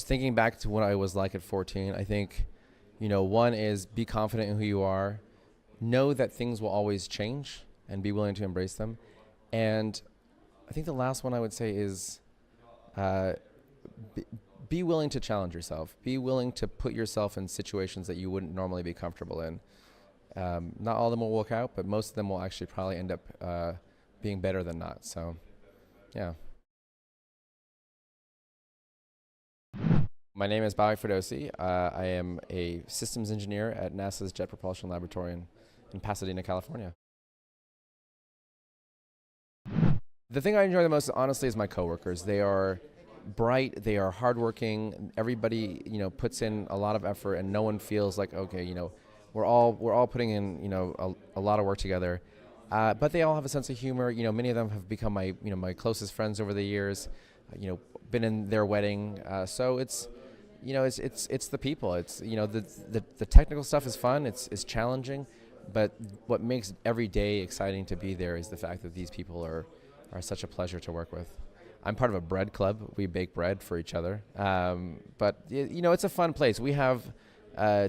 just thinking back to what I was like at 14, I think, one is be confident in who you are, know that things will always change, and be willing to embrace them. And I think the last one I would say is uh, be, be willing to challenge yourself. Be willing to put yourself in situations that you wouldn't normally be comfortable in. Not all of them will work out, but most of them will actually probably end up being better than not. So, yeah. My name is Bobak Ferdowsi. I am a systems engineer at NASA's Jet Propulsion Laboratory in Pasadena, California. The thing I enjoy the most, honestly, is my coworkers. They are bright, they are hardworking. Everybody, puts in a lot of effort, and no one feels like, okay, we're all putting in, a lot of work together. But they all have a sense of humor. Many of them have become my closest friends over the years. Been in their wedding. So it's the people. It's the technical stuff is fun. It's challenging, but what makes every day exciting to be there is the fact that these people are such a pleasure to work with. I'm part of a bread club. We bake bread for each other. But it's a fun place. We have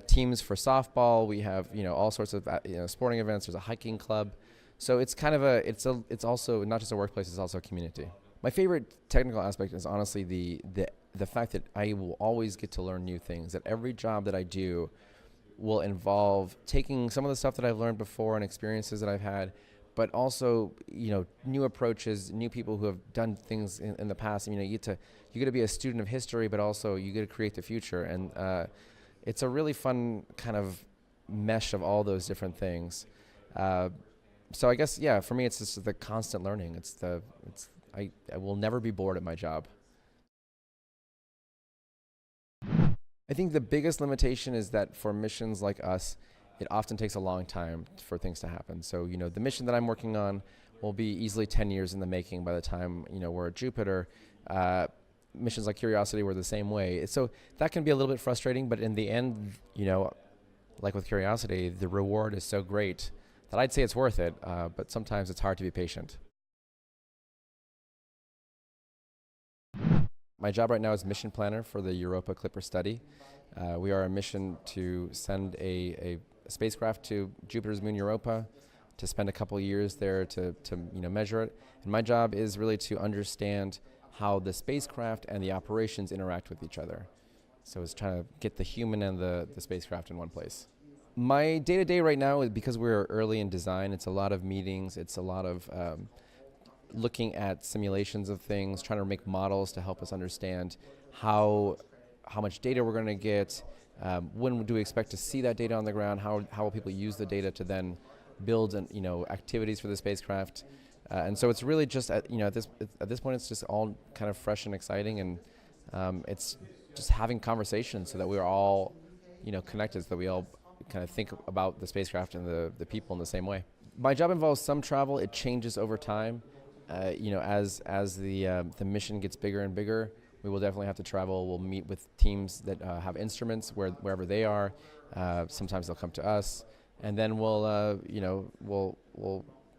teams for softball. We have all sorts of sporting events. There's a hiking club. So it's kind of it's also not just a workplace. It's also a community. My favorite technical aspect is honestly the fact that I will always get to learn new things. That every job that I do will involve taking some of the stuff that I've learned before and experiences that I've had, but also new approaches, new people who have done things in the past. You get to be a student of history, but also you get to create the future, and it's a really fun kind of mesh of all those different things. So I guess for me it's just the constant learning. I will never be bored at my job. I think the biggest limitation is that for missions like us, it often takes a long time for things to happen. So, the mission that I'm working on will be easily 10 years in the making by the time, we're at Jupiter. Missions like Curiosity were the same way. So that can be a little bit frustrating, but in the end, like with Curiosity, the reward is so great that I'd say it's worth it, but sometimes it's hard to be patient. My job right now is mission planner for the Europa Clipper study. We are on a mission to send a spacecraft to Jupiter's moon Europa, to spend a couple years there to measure it. And my job is really to understand how the spacecraft and the operations interact with each other. So it's trying to get the human and the spacecraft in one place. My day-to-day right now is, because we're early in design, it's a lot of meetings, it's a lot of looking at simulations of things, trying to make models to help us understand how much data we're going to get, when do we expect to see that data on the ground, how will people use the data to then build activities for the spacecraft. And so it's really just at this point it's just all kind of fresh and exciting, and it's just having conversations so that we're all connected, so that we all kind of think about the spacecraft and the people in the same way. My job involves some travel. It changes over time. As the mission gets bigger and bigger, we will definitely have to travel. We'll meet with teams that have instruments wherever they are. Sometimes they'll come to us, and then we'll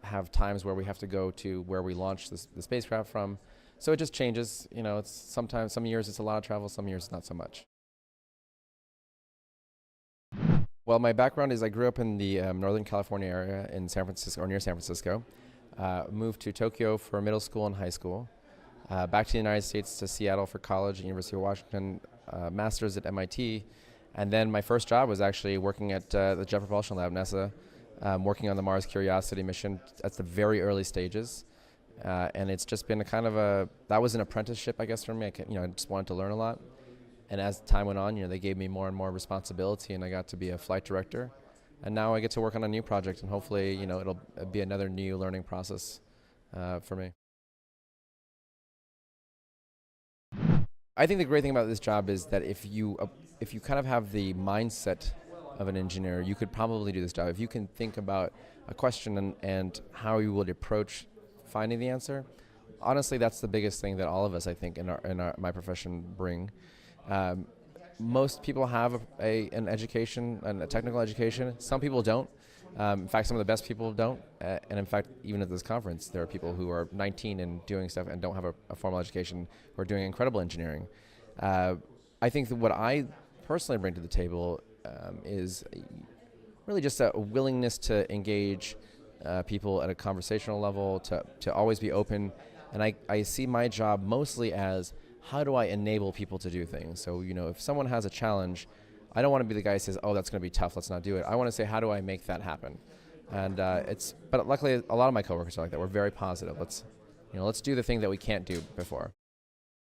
have times where we have to go to where we launch the spacecraft from. So it just changes. It's sometimes some years it's a lot of travel, some years not so much. Well, my background is I grew up in the Northern California area in San Francisco, or near San Francisco. Moved to Tokyo for middle school and high school. Back to the United States to Seattle for college at University of Washington, master's at MIT. And then my first job was actually working at the Jet Propulsion Lab, NASA, working on the Mars Curiosity mission at the very early stages. And it's just been that was an apprenticeship, I guess, for me. I just wanted to learn a lot. And as time went on, they gave me more and more responsibility, and I got to be a flight director. And now I get to work on a new project, and hopefully, it'll be another new learning process for me. I think the great thing about this job is that if you kind of have the mindset of an engineer, you could probably do this job. If you can think about a question and how you would approach finding the answer, honestly, that's the biggest thing that all of us, I think, in my profession bring. Most people have an education, a technical education. Some people don't. In fact, some of the best people don't. And in fact, even at this conference, there are people who are 19 and doing stuff and don't have a formal education who are doing incredible engineering. I think that what I personally bring to the table is really just a willingness to engage people at a conversational level, to always be open. And I see my job mostly as, how do I enable people to do things? So, if someone has a challenge, I don't want to be the guy who says, oh, that's going to be tough, let's not do it. I want to say, how do I make that happen? And but luckily, a lot of my coworkers are like that. We're very positive. Let's do the thing that we can't do before.